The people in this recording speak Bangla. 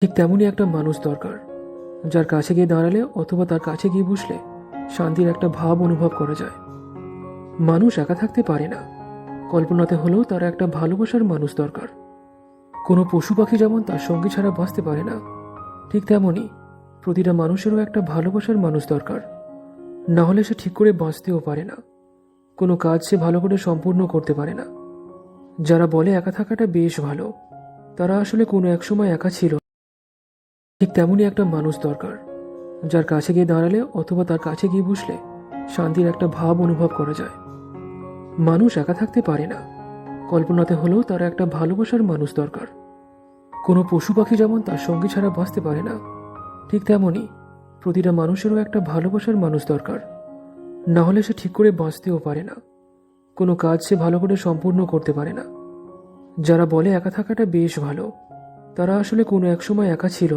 ঠিক তেমনই একটা মানুষ দরকার, যার কাছে গিয়ে দাঁড়ালে অথবা তার কাছে গিয়ে বসলে শান্তির একটা ভাব অনুভব করা যায়। মানুষ একা থাকতে পারে না, কল্পনাতে হলেও তার একটা ভালোবাসার মানুষ দরকার। কোনো পশু পাখি যেমন তার সঙ্গী ছাড়া বাঁচতে পারে না, ঠিক তেমনই প্রতিটা মানুষেরও একটা ভালোবাসার মানুষ দরকার। না হলে সে ঠিক করে বাঁচতেও পারে না, কোনো কাজ সে ভালো করে সম্পূর্ণ করতে পারে না। যারা বলে একা থাকাটা বেশ ভালো, তারা আসলে কোনো এক সময় একা ছিল। ঠিক তেমনই একটা মানুষ দরকার, যার কাছে গিয়ে দাঁড়ালে অথবা তার কাছে গিয়ে বসলে শান্তির একটা ভাব অনুভব করা যায়। মানুষ একা থাকতে পারে না, কল্পনাতে হলেও তার একটা ভালোবাসার মানুষ দরকার। কোনো পশু পাখি যেমন তার সঙ্গী ছাড়া বাঁচতে পারে না, ঠিক তেমনই প্রতিটা মানুষেরও একটা ভালোবাসার মানুষ দরকার। না হলে সে ঠিক করে বাঁচতেও পারে না, কোনো কাজ সে ভালো করে সম্পূর্ণ করতে পারে না। যারা বলে একা থাকাটা বেশ ভালো, তারা আসলে কোনো এক সময় একা ছিল।